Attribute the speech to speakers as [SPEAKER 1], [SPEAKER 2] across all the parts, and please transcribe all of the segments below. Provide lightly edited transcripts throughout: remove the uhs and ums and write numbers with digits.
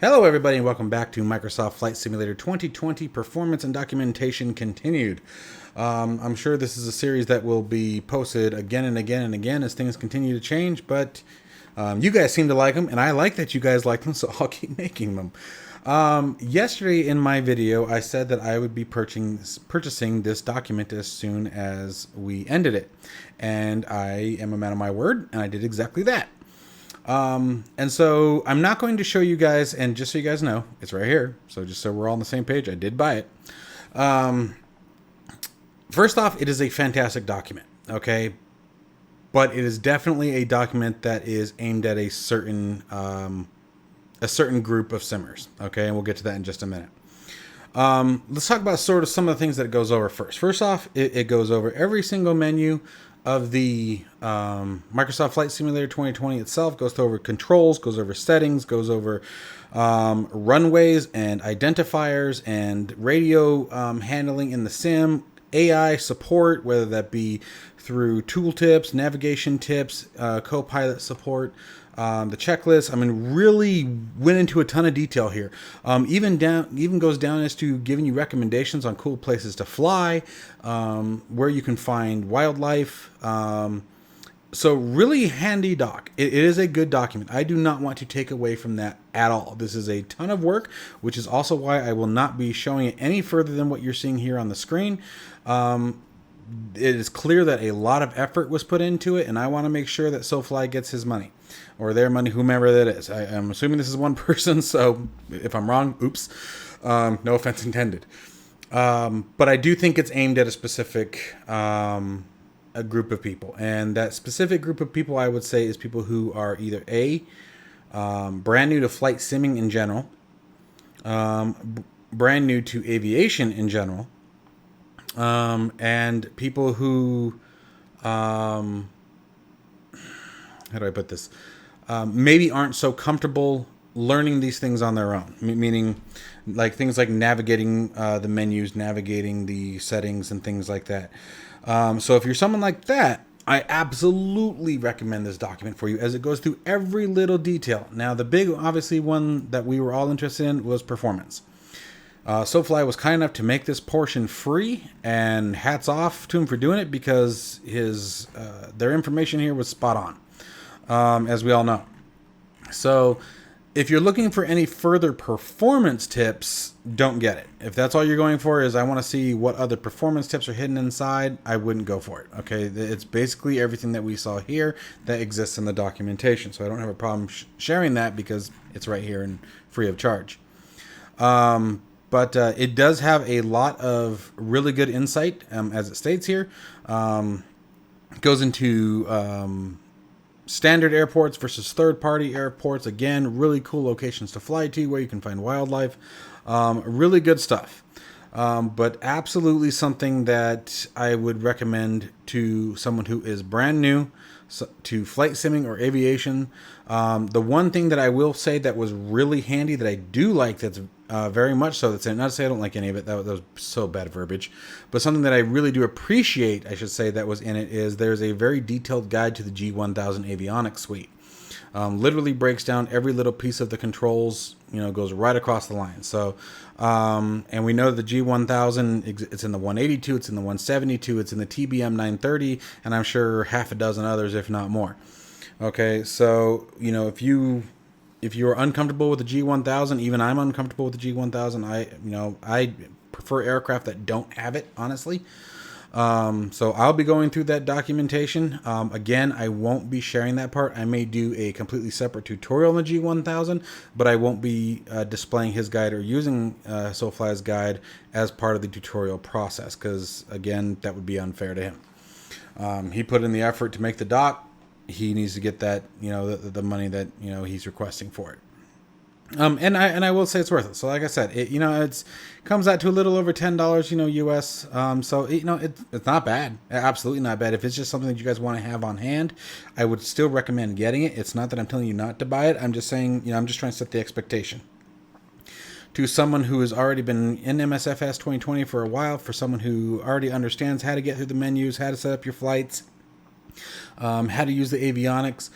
[SPEAKER 1] Hello everybody and welcome back to Microsoft Flight Simulator 2020 Performance and Documentation Continued. I'm sure this is a series that will be posted again and again and again as things continue to change, but you guys seem to like them, and I like that you guys like them, so I'll keep making them. Yesterday in my video, I said that I would be purchasing this document as soon as we ended it, and I am a man of my word, and I did exactly that. And so I'm not going to show you guys, and just so you guys know, it's right here. So just so we're all on the same page, I did buy it. First off, it is a fantastic document, okay? But it is definitely a document that is aimed at a certain group of simmers, okay? And we'll get to that in just a minute. Let's talk about sort of some of the things that it goes over first. First off, it goes over every single menu of the Microsoft Flight Simulator 2020 itself, goes over controls, goes over settings, goes over runways and identifiers and radio handling in the sim, AI support, whether that be through tooltips, navigation tips, co-pilot support, the checklist. I mean, really went into a ton of detail here. Even goes down as to giving you recommendations on cool places to fly, where you can find wildlife. So really handy doc. It is a good document. I do not want to take away from that at all. This is a ton of work, which is also why I will not be showing it any further than what you're seeing here on the screen. It is clear that a lot of effort was put into it, and I want to make sure that SoFly gets his money, or their money, whomever that is. I'm assuming this is one person, so if I'm wrong, oops. No offense intended. But I do think it's aimed at a specific a group of people, and that specific group of people, I would say, is people who are either brand new to flight simming in general, brand new to aviation in general, and people who, how do I put this? Maybe aren't so comfortable learning these things on their own, meaning like things like navigating the menus, navigating the settings and things like that. So if you're someone like that, I absolutely recommend this document for you, as it goes through every little detail. Now, the big, obviously, one that we were all interested in was performance. SoFly was kind enough to make this portion free, and hats off to him for doing it, because their information here was spot on, as we all know. So if you're looking for any further performance tips, don't get it. If that's all you're going for is I want to see what other performance tips are hidden inside, I wouldn't go for it. Okay, it's basically everything that we saw here that exists in the documentation. So I don't have a problem sharing that, because it's right here and free of charge. But it does have a lot of really good insight, as it states here. Goes into standard airports versus third-party airports. Again, really cool locations to fly to where you can find wildlife. Really good stuff. But absolutely something that I would recommend to someone who is brand new to flight simming or aviation. The one thing that I will say that was really handy, that I do like, that's very much so, that's not to say I don't like any of it, that was so bad verbiage, but something that I really do appreciate, I should say, that was in it, is there's a very detailed guide to the G1000 avionics suite. Literally breaks down every little piece of the controls, goes right across the line. So, and we know the G1000, it's in the 182, it's in the 172, it's in the TBM 930, and I'm sure half a dozen others, if not more. Okay, so, if you're uncomfortable with the G1000, even I'm uncomfortable with the G1000. I prefer aircraft that don't have it, honestly. So I'll be going through that documentation. Again, I won't be sharing that part. I may do a completely separate tutorial on the G1000, but I won't be displaying his guide or using SoFly's guide as part of the tutorial process, because, again, that would be unfair to him. He put in the effort to make the doc. He needs to get that, the money that, he's requesting for it. And I will say it's worth it. So like I said, it comes out to a little over $10, US. So it's not bad. Absolutely not bad. If it's just something that you guys want to have on hand, I would still recommend getting it. It's not that I'm telling you not to buy it. I'm just saying, I'm just trying to set the expectation. To someone who has already been in MSFS 2020 for a while, for someone who already understands how to get through the menus, how to set up your flights, how to use the avionics,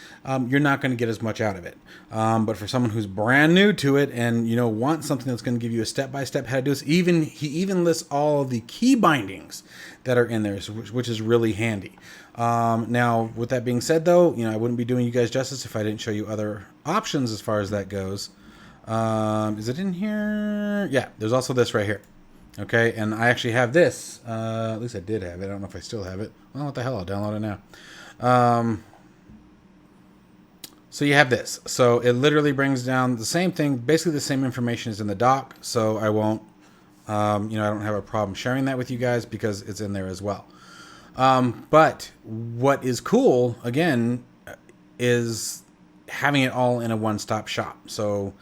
[SPEAKER 1] you're not going to get as much out of it. But for someone who's brand new to it and wants something that's going to give you a step-by-step how to do this, he even lists all of the key bindings that are in there, which is really handy. Now, with that being said, though, I wouldn't be doing you guys justice if I didn't show you other options as far as that goes. Is it in here? Yeah, there's also this right here. Okay, and I actually have this. At least I did have it. I don't know if I still have it. Well, what the hell? I'll download it now. So you have this. So it literally brings down the same thing. Basically, the same information is in the doc. So I won't, I don't have a problem sharing that with you guys because it's in there as well. But what is cool, again, is having it all in a one-stop shop. So,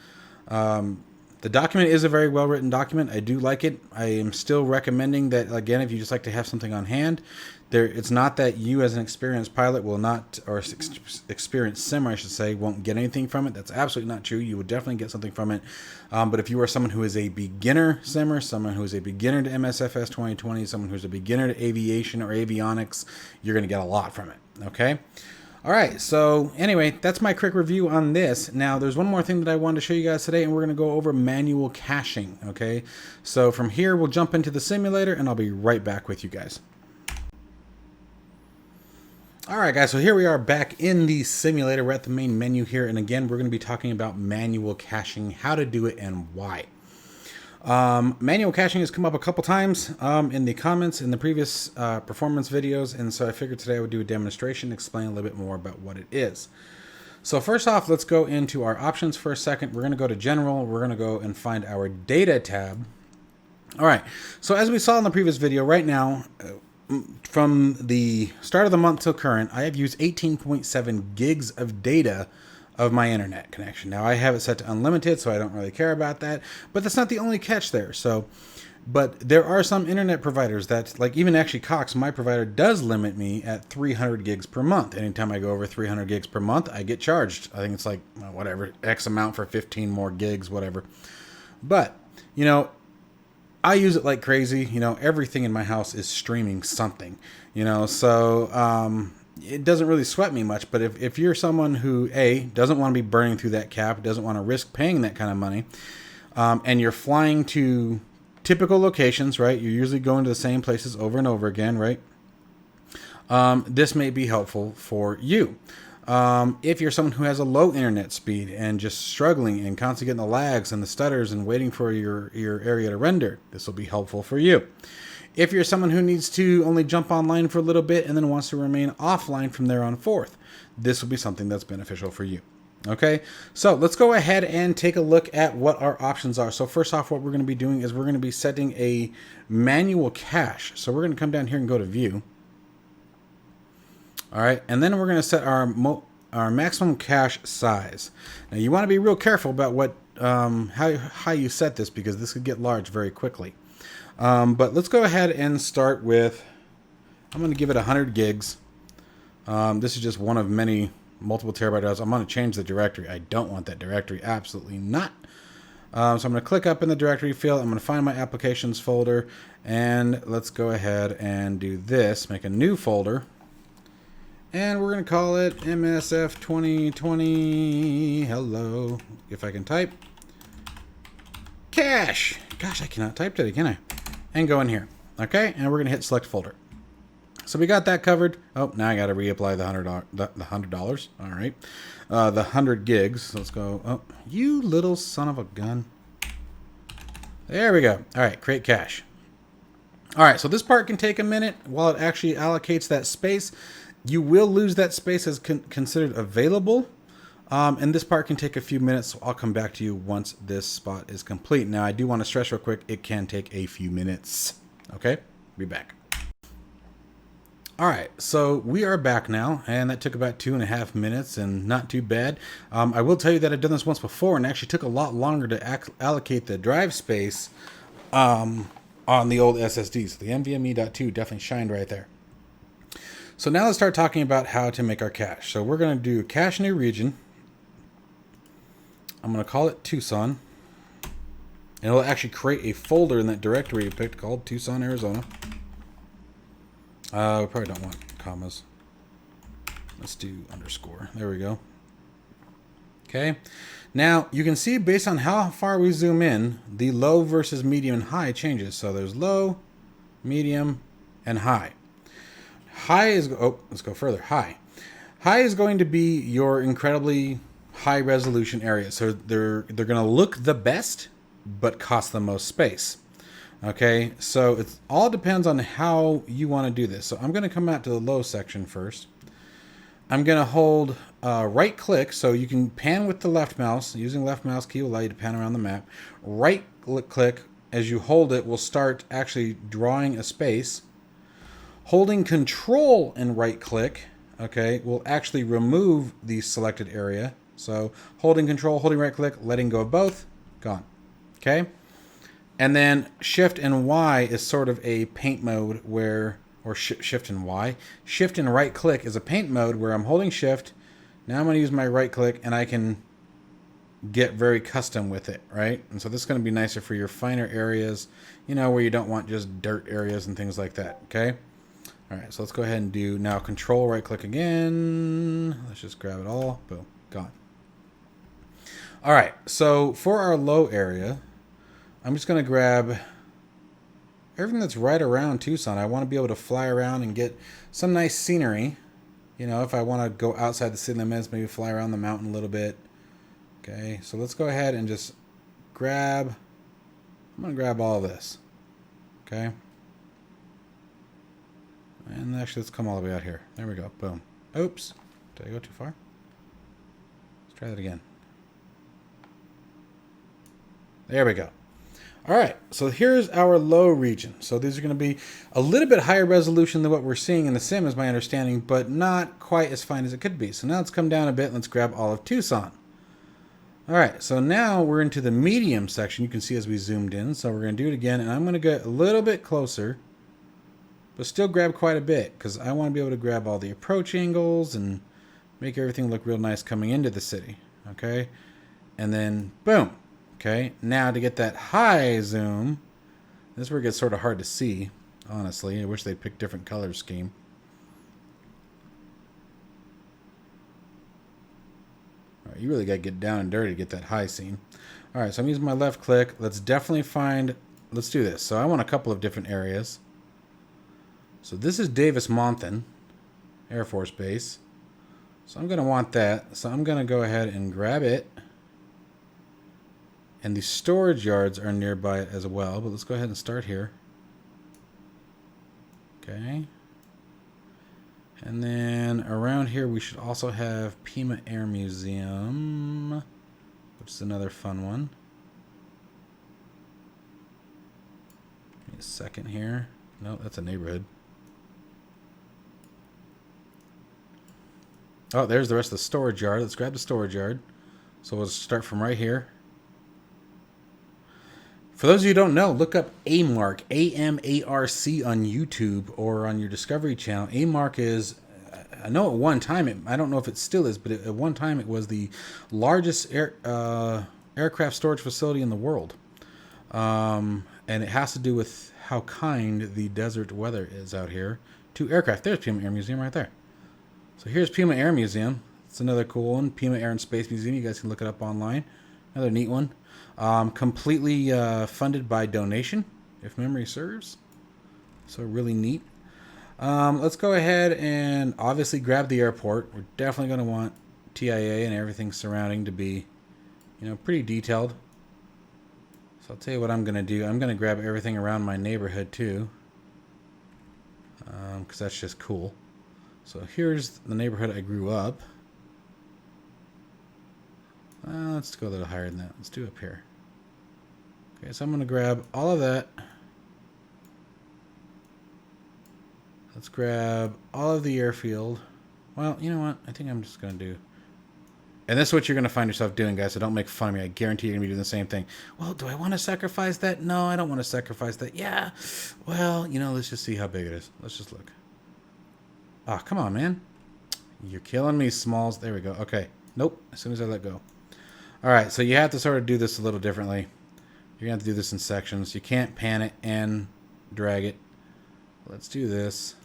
[SPEAKER 1] the document is a very well-written document. I do like it. I am still recommending that, again, if you just like to have something on hand, it's not that you as an experienced pilot will not, or experienced simmer, I should say, won't get anything from it. That's absolutely not true. You would definitely get something from it. But if you are someone who is a beginner simmer, someone who is a beginner to MSFS 2020, someone who's a beginner to aviation or avionics, you're going to get a lot from it. Okay? All right, so anyway, that's my quick review on this. Now, there's one more thing that I wanted to show you guys today, and we're going to go over manual caching, okay? So from here, we'll jump into the simulator, and I'll be right back with you guys. All right, guys, so here we are back in the simulator. We're at the main menu here, and again, we're going to be talking about manual caching, how to do it, and why. Manual caching has come up a couple times in the comments in the previous performance videos, and so I figured today I would do a demonstration, explain a little bit more about what it is. So first off, let's go into our options for a second. We're going to go to General. We're going to go and find our Data tab. All right, so as we saw in the previous video, right now, from the start of the month till current, I have used 18.7 gigs of data of my internet connection. Now I have it set to unlimited, so I don't really care about that, but that's not the only catch there. But there are some internet providers that, like even actually Cox, my provider, does limit me at 300 gigs per month. Anytime I go over 300 gigs per month, I get charged. I think it's like whatever, X amount for 15 more gigs, whatever. But, I use it like crazy. Everything in my house is streaming something, so it doesn't really sweat me much. But if you're someone who, A, doesn't want to be burning through that cap, doesn't want to risk paying that kind of money, and you're flying to typical locations, right? You're usually going to the same places over and over again, right? This may be helpful for you. If you're someone who has a low internet speed and just struggling and constantly getting the lags and the stutters and waiting for your area to render, this will be helpful for you. If you're someone who needs to only jump online for a little bit and then wants to remain offline from there on forth, this will be something that's beneficial for you. Okay, so let's go ahead and take a look at what our options are. So first off, what we're going to be doing is we're going to be setting a manual cache. So we're going to come down here and go to View. All right, and then we're going to set our maximum cache size. Now you want to be real careful about what how you set this, because this could get large very quickly. But let's go ahead and start with, I'm going to give it 100 gigs. This is just one of many multiple terabyte drives. I'm going to change the directory. I don't want that directory. Absolutely not. So I'm going to click up in the directory field. I'm going to find my applications folder, and let's go ahead and do this. Make a new folder, and we're going to call it MSF 2020. Hello, if I can type. Cache. Gosh, I cannot type today, can I? And go in here. Okay, and we're going to hit select folder. So we got that covered. Oh, now I got to reapply the $100. All right, the 100 gigs. Let's go. Oh, you little son of a gun. There we go. All right, create cache. All right, so this part can take a minute while it actually allocates that space. You will lose that space as considered available. And this part can take a few minutes, so I'll come back to you once this spot is complete. Now, I do want to stress real quick, it can take a few minutes. Okay, be back. All right, so we are back now, and that took about 2.5 minutes, and not too bad. I will tell you that I've done this once before, and it actually took a lot longer to allocate the drive space on the old SSDs. The NVMe.2 definitely shined right there. So now let's start talking about how to make our cache. So we're going to do cache new region. I'm going to call it Tucson. And it'll actually create a folder in that directory you picked called Tucson, Arizona. We probably don't want commas. Let's do underscore. There we go. Okay. Now you can see based on how far we zoom in, the low versus medium and high changes. So there's low, medium, and high. High is, oh, let's go further. High. High is going to be your incredibly high resolution area. So they're going to look the best, but cost the most space. Okay, so it all depends on how you want to do this. So I'm going to come out to the low section first. I'm going to hold right click, so you can pan with the left mouse. Using left mouse key will allow you to pan around the map. Right click, as you hold it, will start actually drawing a space. Holding control and right click, okay, will actually remove the selected area. So holding control, holding right click, letting go of both, gone. Okay. And then shift and Y is sort of a paint mode where, or shift and Y. Shift and right click is a paint mode where I'm holding shift. Now I'm going to use my right click and I can get very custom with it, right? And so this is going to be nicer for your finer areas, you know, where you don't want just dirt areas and things like that, okay? All right, so let's go ahead and do now control right click again. Let's just grab it all. Boom, gone. All right, so for our low area, I'm just going to grab everything that's right around Tucson. I want to be able to fly around and get some nice scenery. You know, if I want to go outside the city limits, maybe fly around the mountain a little bit. Okay, so let's go ahead and just grab, I'm going to grab all of this. Okay. And actually, let's come all the way out here. There we go. Boom. Oops. Did I go too far? Let's try that again. There we go. All right, so here's our low region. So these are going to be a little bit higher resolution than what we're seeing in the sim, is my understanding, but not quite as fine as it could be. So now let's come down a bit and let's grab all of Tucson. All right, so now we're into the medium section. You can see as we zoomed in. So we're going to do it again, and I'm going to get a little bit closer, but still grab quite a bit because I want to be able to grab all the approach angles and make everything look real nice coming into the city. Okay, and then boom. Okay, now to get that high zoom, this is where it gets sort of hard to see, honestly. I wish they'd pick different color scheme. All right, you really got to get down and dirty to get that high scene. All right, so I'm using my left click. Let's definitely find, let's do this. So I want a couple of different areas. So this is Davis-Monthan Air Force Base. So I'm going to want that. So I'm going to go ahead and grab it. And the storage yards are nearby as well, but let's go ahead and start here. Okay. And then around here we should also have Pima Air Museum, which is another fun one. Give me a second here. No, that's a neighborhood. Oh, there's the rest of the storage yard. Let's grab the storage yard. So we'll start from right here. For those of you who don't know, look up AMARC, A-M-A-R-C on YouTube or on your Discovery Channel. AMARC is, I know at one time, I don't know if it still is, but at one time it was the largest aircraft storage facility in the world. And it has to do with how kind the desert weather is out here to aircraft. There's Pima Air Museum right there. So here's Pima Air Museum. It's another cool one. Pima Air and Space Museum. You guys can look it up online. Another neat one. Completely funded by donation, if memory serves. So really neat. Let's go ahead and obviously grab the airport. We're definitely going to want TIA and everything surrounding to be, you know, pretty detailed. So I'll tell you what I'm going to do. I'm going to grab everything around my neighborhood too, because that's just cool. So here's the neighborhood I grew up. Let's go a little higher than that. Let's do up here. Okay, so I'm going to grab all of that. Let's grab all of the airfield. Well, you know what? I think I'm just going to do... And this is what you're going to find yourself doing, guys, so don't make fun of me. I guarantee you're going to be doing the same thing. Well, do I want to sacrifice that? No, I don't want to sacrifice that. Yeah. Well, you know, let's just see how big it is. Let's just look. Ah, come on, man. You're killing me, Smalls. There we go. Okay. Nope. As soon as I let go. All right, so you have to sort of do this a little differently. You're going to have to do this in sections. You can't pan it and drag it. Let's do this.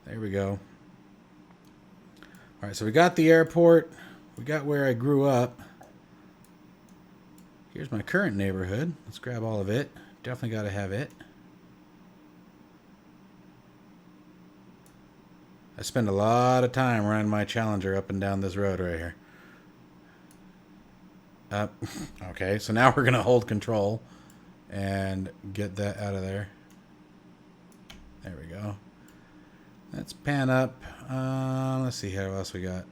[SPEAKER 1] There we go. All right, so we got the airport. We got where I grew up. Here's my current neighborhood. Let's grab all of it. Definitely got to have it. I spend a lot of time running my Challenger up and down this road right here. Okay, so now we're going to hold control and get that out of there. There we go. Let's pan up. Let's see here what else we got.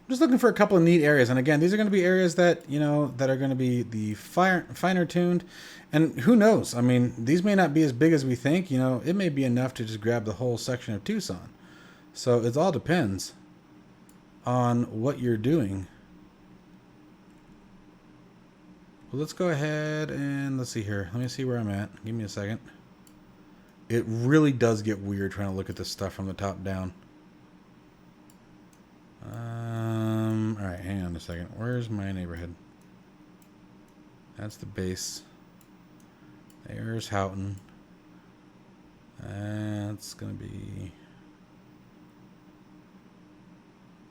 [SPEAKER 1] I'm just looking for a couple of neat areas. And again, these are going to be areas that, you know, that are going to be the finer tuned. And who knows? I mean, these may not be as big as we think. You know, it may be enough to just grab the whole section of Tucson. So it all depends on what you're doing. Well, let's go ahead and let's see here. Let me see where I'm at. Give me a second. It really does get weird trying to look at this stuff from the top down. All right, hang on a second. Where's my neighborhood? That's the base. There's Houghton. That's gonna be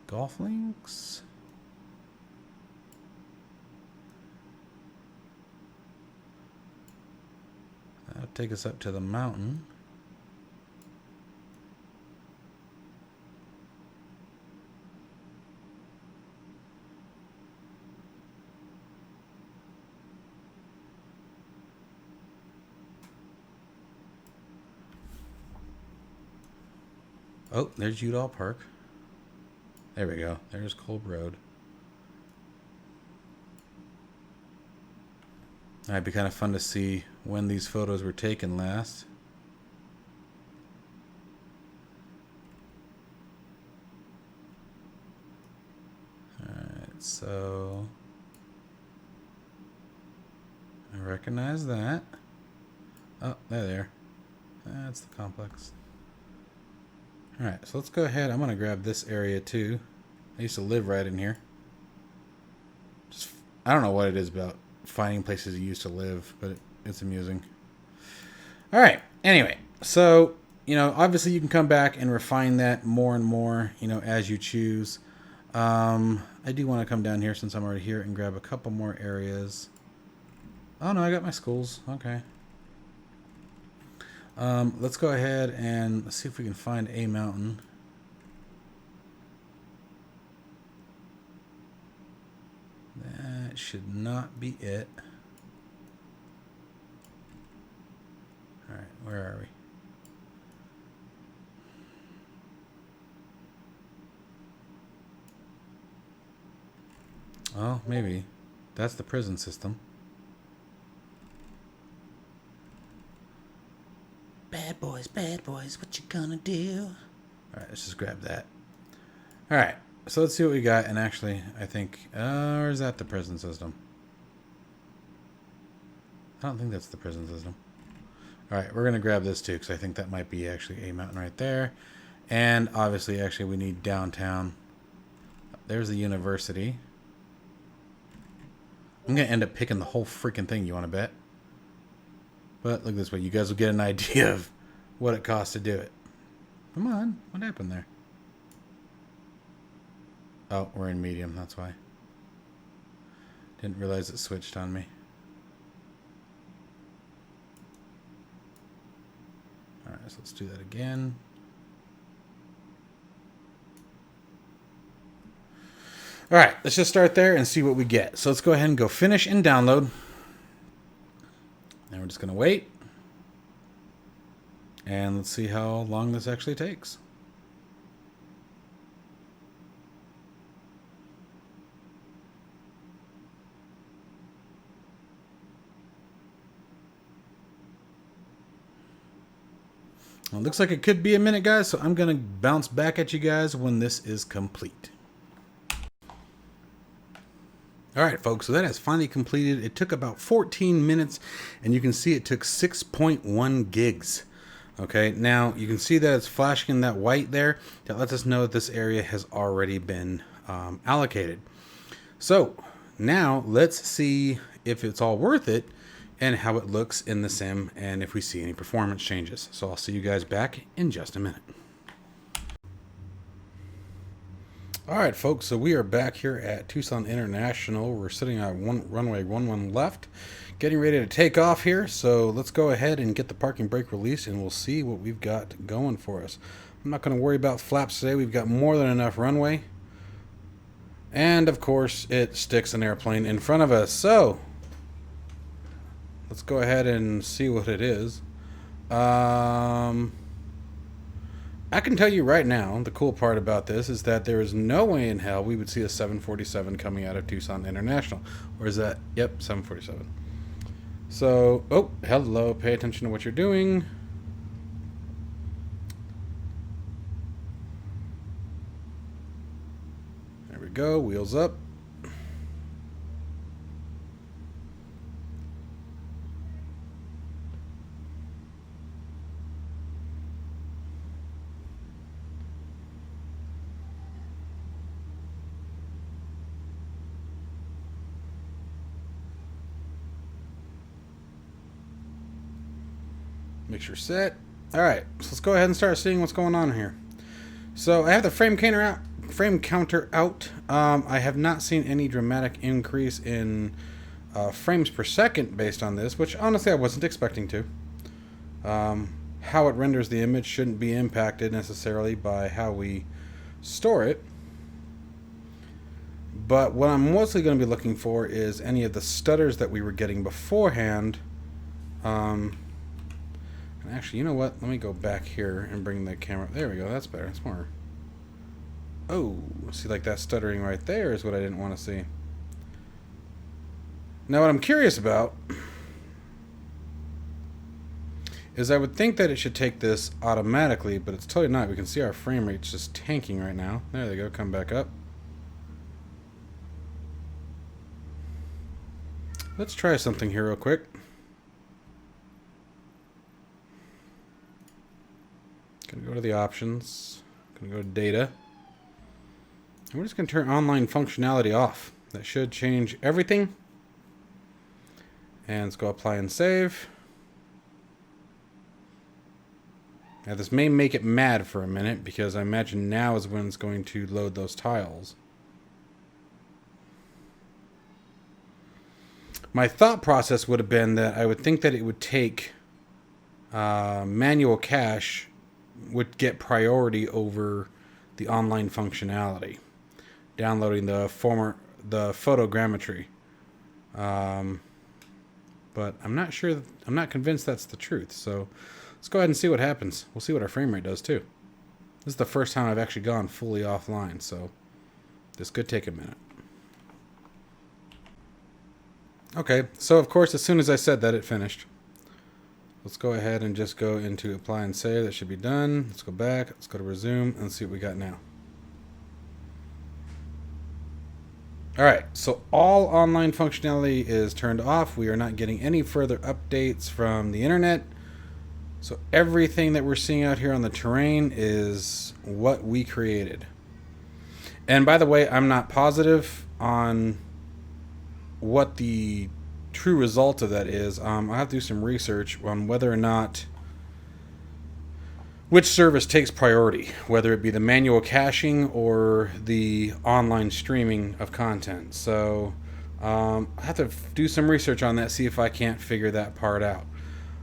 [SPEAKER 1] Golf Links. That'll take us up to the mountain. Oh, there's Udall Park. There we go. There's Kolb Road. It'd be kind of fun to see when these photos were taken last. Alright, so I recognize that. Oh, there. That's the complex. Alright, so let's go ahead. I'm going to grab this area too. I used to live right in here. I don't know what it is about finding places you used to live, but it's amusing. Alright, anyway. So, you know, obviously you can come back and refine that more and more, you know, as you choose. I do want to come down here since I'm already here and grab a couple more areas. Oh no, I got my schools. Okay. Let's go ahead and let's see if we can find a mountain. That should not be it. Alright, where are we? Oh, maybe. That's the prison system. Bad boys, what you gonna do? Alright, let's just grab that. Alright, so let's see what we got. And actually, I think, or is that the prison system? I don't think that's the prison system. Alright, we're gonna grab this too, because I think that might be actually a mountain right there. And obviously, actually, we need downtown. There's the university. I'm gonna end up picking the whole freaking thing, you wanna bet? But look this way, you guys will get an idea of what it costs to do it. Come on, what happened there? Oh, we're in medium, that's why. Didn't realize it switched on me. Alright, so let's do that again. Alright, let's just start there and see what we get. So let's go ahead and go finish and download. And we're just going to wait. And let's see how long this actually takes. Well, it looks like it could be a minute, guys, so I'm going to bounce back at you guys when this is complete. Alright folks, so that has finally completed. It took about 14 minutes, and you can see it took 6.1 gigs. Okay, now you can see that it's flashing in that white there. That lets us know that this area has already been allocated. So now let's see if it's all worth it and how it looks in the sim, and if we see any performance changes. So I'll see you guys back in just a minute. All right, folks, so we are back here at Tucson International. We're sitting at runway 11 left, getting ready to take off here. So let's go ahead and get the parking brake released, and we'll see what we've got going for us. I'm not going to worry about flaps today. We've got more than enough runway. And, of course, it sticks an airplane in front of us. So let's go ahead and see what it is. I can tell you right now, the cool part about this is that there is no way in hell we would see a 747 coming out of Tucson International. Or is that? Yep, 747. So, oh, hello, pay attention to what you're doing. There we go, wheels up. Make sure set. All right, so let's go ahead and start seeing what's going on here. So I have the frame counter out. I have not seen any dramatic increase in frames per second based on this, which honestly I wasn't expecting to. How it renders the image shouldn't be impacted necessarily by how we store it. But what I'm mostly going to be looking for is any of the stutters that we were getting beforehand. Actually, you know what? Let me go back here and bring the camera. There we go. That's better. That's more. Oh, see, like that stuttering right there is what I didn't want to see. Now, what I'm curious about is I would think that it should take this automatically, but it's totally not. We can see our frame rate's just tanking right now. There they go. Come back up. Let's try something here real quick. Gonna go to the options, gonna go to data, and we're just gonna turn online functionality off. That should change everything. And let's go apply and save. Now this may make it mad for a minute because I imagine now is when it's going to load those tiles. My thought process would have been that I would think that it would take manual cache would get priority over the online functionality, downloading the photogrammetry. But I'm not sure. I'm not convinced that's the truth. So let's go ahead and see what happens. We'll see what our frame rate does too. This is the first time I've actually gone fully offline, so this could take a minute. Okay, so of course, as soon as I said that, it finished. Let's go ahead and just go into apply and save. That should be done. Let's go back. Let's go to resume and see what we got now. All right, so all online functionality is turned off. We are not getting any further updates from the internet. So everything that we're seeing out here on the terrain is what we created. And by the way, I'm not positive on what the true result of that is. I'll have to do some research on whether or not which service takes priority, whether it be the manual caching or the online streaming of content. So I have to do some research on that, see if I can't figure that part out.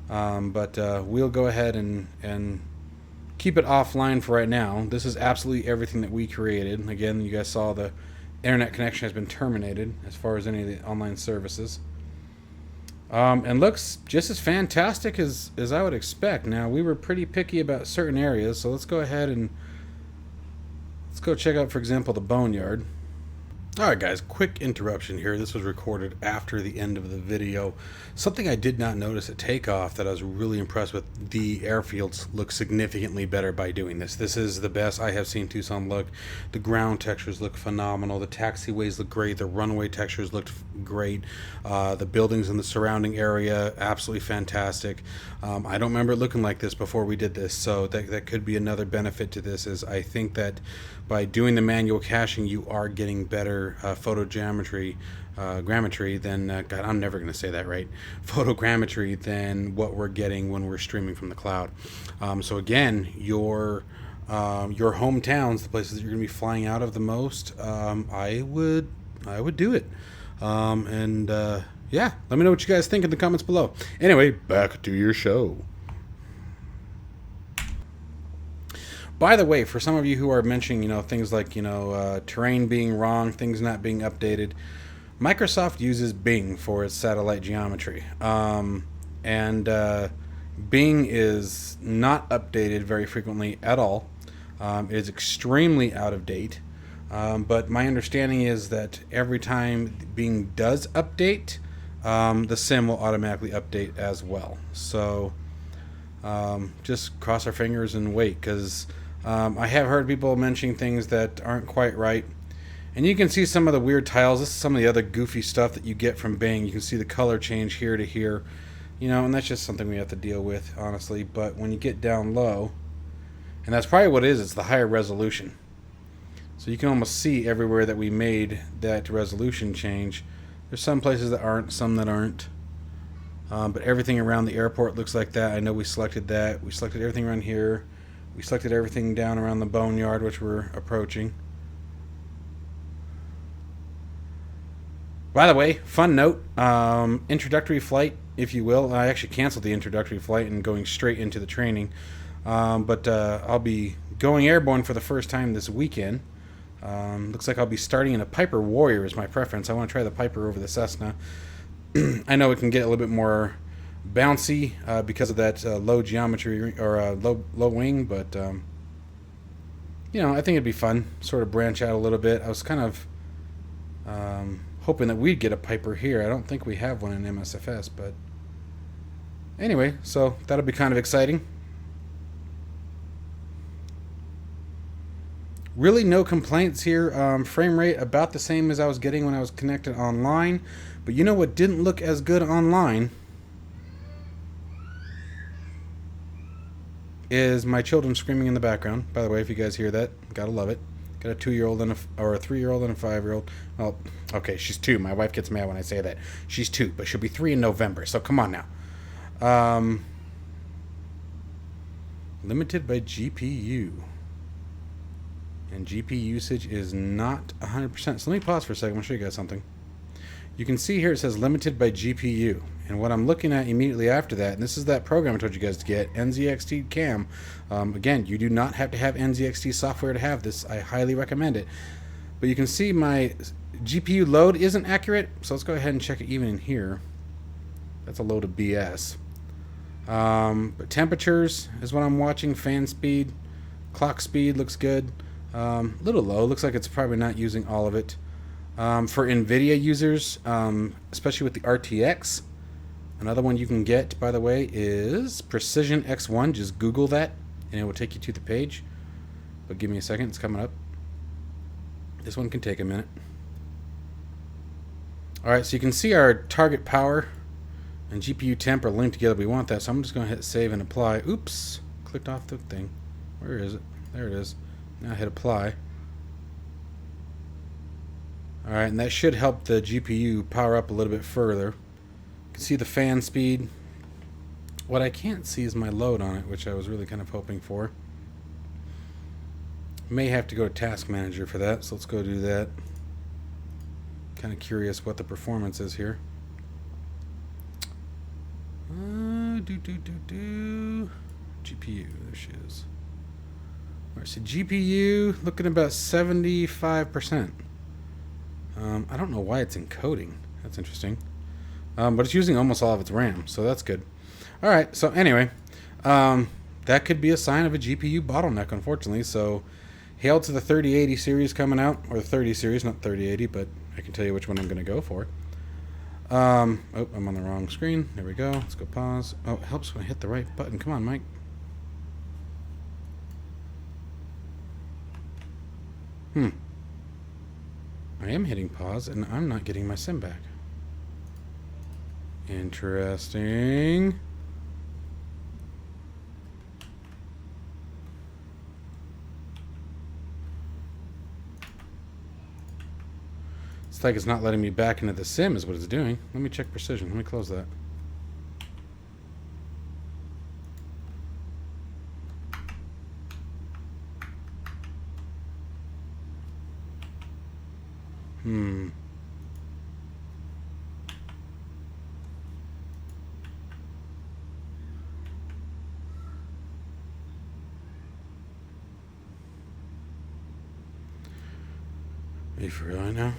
[SPEAKER 1] But we'll go ahead and keep it offline for right now. This is absolutely everything that we created. Again, you guys saw the internet connection has been terminated as far as any of the online services. And looks just as fantastic as I would expect. Now, we were pretty picky about certain areas, so let's go ahead and let's go check out, for example, the boneyard. Alright guys, quick interruption here. This was recorded after the end of the video. Something I did not notice at takeoff that I was really impressed with, the airfields look significantly better by doing this. This is the best I have seen Tucson look. The ground textures look phenomenal. The taxiways look great. The runway textures looked great. The buildings in the surrounding area, absolutely fantastic. I don't remember it looking like this before we did this, so that could be another benefit to this, is I think that by doing the manual caching, you are getting better better grammetry than God, I'm never going to say that right. Photogrammetry than what we're getting when we're streaming from the cloud. So again, your hometowns, the places that you're going to be flying out of the most, I would do it. Yeah, let me know what you guys think in the comments below. Anyway, back to your show. By the way, for some of you who are mentioning, things like, terrain being wrong, things not being updated, Microsoft uses Bing for its satellite geometry. Bing is not updated very frequently at all. It is extremely out of date. But my understanding is that every time Bing does update, the sim will automatically update as well. So just cross our fingers and wait, because I have heard people mentioning things that aren't quite right. And you can see some of the weird tiles. This is some of the other goofy stuff that you get from Bing. You can see the color change here to here. And that's just something we have to deal with, honestly. But when you get down low, and that's probably what it is, it's the higher resolution. So you can almost see everywhere that we made that resolution change. There's some places that aren't, some that aren't. But everything around the airport looks like that. I know we selected that. We selected everything around here. We selected everything down around the boneyard, which we're approaching. By the way, fun note, introductory flight, if you will. I actually canceled the introductory flight and going straight into the training. But I'll be going airborne for the first time this weekend. Looks like I'll be starting in a Piper Warrior is my preference. I want to try the Piper over the Cessna. I know it can get a little bit more bouncy because of that low geometry or low wing, but I think it'd be fun. Sort of branch out a little bit. I was kind of hoping that we'd get a Piper here. I don't think we have one in MSFS, but anyway, so that'll be kind of exciting. Really no complaints here. Frame rate about the same as I was getting when I was connected online. But you know what didn't look as good online is my children screaming in the background. By the way, if you guys hear that, gotta love it. Got a 2-year-old and a 3-year-old and a 5-year-old. Well, okay, she's 2. My wife gets mad when I say that. She's 2, but she'll be 3 in November. So come on now. Limited by GPU. And GPU usage is not 100%. So let me pause for a second. I'll show you guys something. You can see here it says limited by GPU. And what I'm looking at immediately after that, and this is that program I told you guys to get, NZXT Cam. Again, you do not have to have NZXT software to have this. I highly recommend it. But you can see my GPU load isn't accurate. So let's go ahead and check it even in here. That's a load of BS. But temperatures is what I'm watching. Fan speed. Clock speed looks good. Little low. Looks like it's probably not using all of it. For NVIDIA users, especially with the RTX, another one you can get, by the way, is Precision X1. Just Google that, and it will take you to the page. But give me a second. It's coming up. This one can take a minute. All right, so you can see our target power and GPU temp are linked together. We want that, so I'm just going to hit save and apply. Oops, clicked off the thing. Where is it? There it is. Now hit apply. Alright, and that should help the GPU power up a little bit further. You can see the fan speed. What I can't see is my load on it, which I was really kind of hoping for. May have to go to Task Manager for that, so let's go do that. Kind of curious what the performance is here. GPU, there she is. Alright, so GPU looking about 75%. I don't know why it's encoding. That's interesting. But it's using almost all of its RAM, so that's good. Alright, so anyway, that could be a sign of a GPU bottleneck, unfortunately. So, hail to the 3080 series coming out, or the 30 series, not 3080, but I can tell you which one I'm going to go for. Oh, I'm on the wrong screen. There we go. Let's go pause. Oh, it helps when I hit the right button. Come on, Mike. I am hitting pause, and I'm not getting my sim back. Interesting. It's like it's not letting me back into the sim is what it's doing. Let me check precision. Let me close that. Are you for real right now?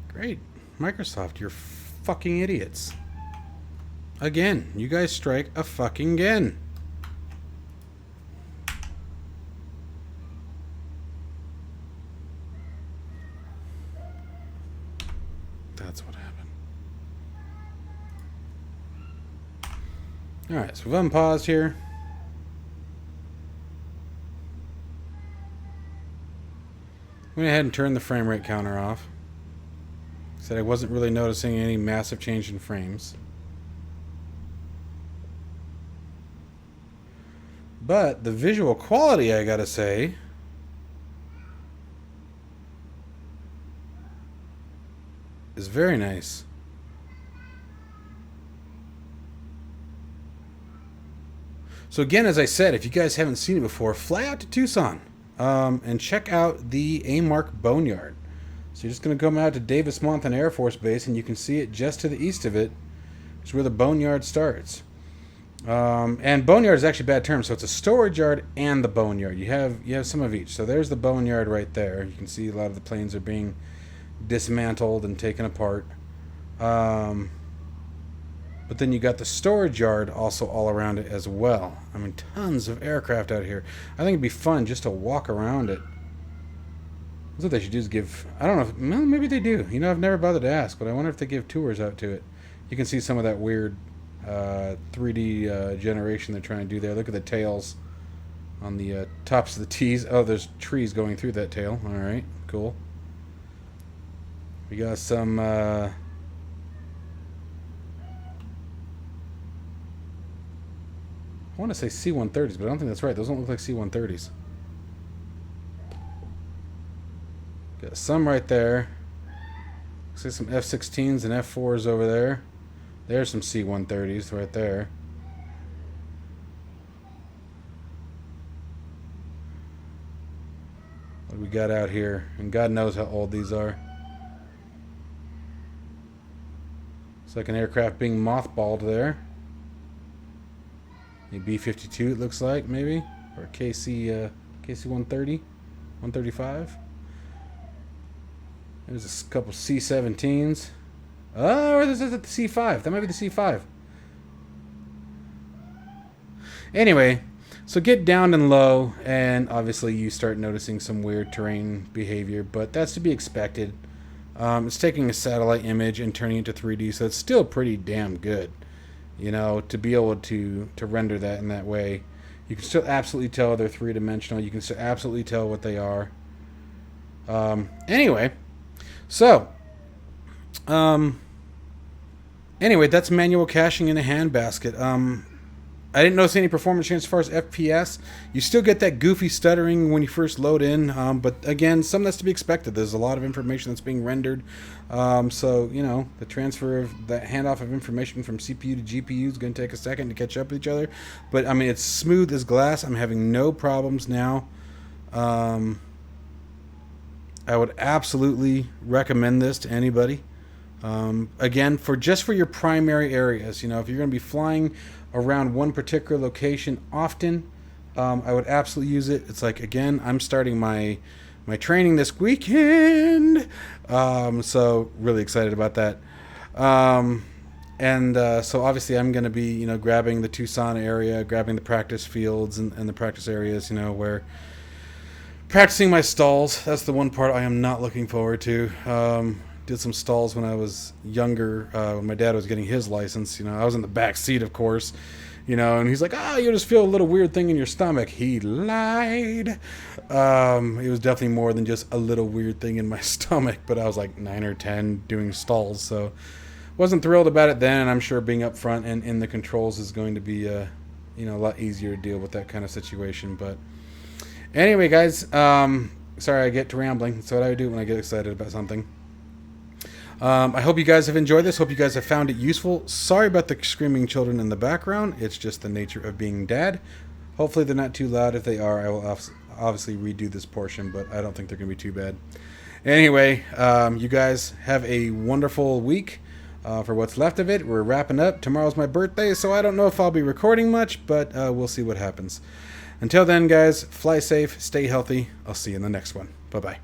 [SPEAKER 1] Great. Microsoft, you're fucking idiots. Again, you guys strike a fucking again. That's what happened. Alright, so we've unpaused here. Went ahead and turned the frame rate counter off. Said I wasn't really noticing any massive change in frames. But the visual quality, I gotta say, is very nice. So again, as I said, if you guys haven't seen it before, fly out to Tucson and check out the A-Mark Boneyard. So you're just going to come out to Davis-Monthan Air Force Base, and you can see it just to the east of it, which is where the boneyard starts. And boneyard is actually a bad term, so it's a storage yard and the boneyard. You have some of each. So there's the boneyard right there. You can see a lot of the planes are being dismantled and taken apart. But then you got the storage yard also all around it as well. I mean, tons of aircraft out here. I think it'd be fun just to walk around it. That's what they should do is give... I don't know. Well, maybe they do. You know, I've never bothered to ask, but I wonder if they give tours out to it. You can see some of that weird 3D generation they're trying to do there. Look at the tails on the tops of the T's. Oh, there's trees going through that tail. All right, cool. We got some... I want to say C-130s, but I don't think that's right. Those don't look like C-130s. Got some right there. Looks like some F-16s and F-4s over there. There's some C-130s right there. What do we got out here? And God knows how old these are. It's like an aircraft being mothballed there. A B-52 it looks like, maybe? Or a KC-130? 135? There's a couple C-17s. Oh, this is the C-5. That might be the C-5. Anyway, so get down and low, and obviously you start noticing some weird terrain behavior, but that's to be expected. It's taking a satellite image and turning it to 3D, so it's still pretty damn good. You know, to be able to render that in that way. You can still absolutely tell they're three-dimensional. You can still absolutely tell what they are. Anyway... So, anyway, that's manual caching in a handbasket. I didn't notice any performance change as far as FPS. You still get that goofy stuttering when you first load in, but again, something that's to be expected. There's a lot of information that's being rendered. So, you know, the transfer of the handoff of information from CPU to GPU is going to take a second to catch up with each other. But, I mean, it's smooth as glass. I'm having no problems now. I would absolutely recommend this to anybody. Again, for your primary areas, you know, if you're going to be flying around one particular location often, I would absolutely use it. It's like, again, I'm starting my training this weekend, so really excited about that. So obviously I'm going to be, you know, grabbing the Tucson area, grabbing the practice fields and the practice areas, you know, where Practicing my stalls. That's the one part I am not looking forward to. Did some stalls when I was younger, when my dad was getting his license. I was in the back seat, of course. And he's like, you just feel a little weird thing in your stomach. He lied. It was definitely more than just a little weird thing in my stomach, but I was like 9 or 10 doing stalls, so wasn't thrilled about it then, and I'm sure being up front and in the controls is going to be, a lot easier to deal with that kind of situation. But anyway, guys, sorry I get to rambling. That's what I do when I get excited about something. I hope you guys have enjoyed this. Hope you guys have found it useful. Sorry about the screaming children in the background. It's just the nature of being dad. Hopefully they're not too loud. If they are, I will obviously redo this portion, but I don't think they're going to be too bad. Anyway, you guys have a wonderful week for what's left of it. We're wrapping up. Tomorrow's my birthday, so I don't know if I'll be recording much, but we'll see what happens. Until then, guys, fly safe, stay healthy. I'll see you in the next one. Bye-bye.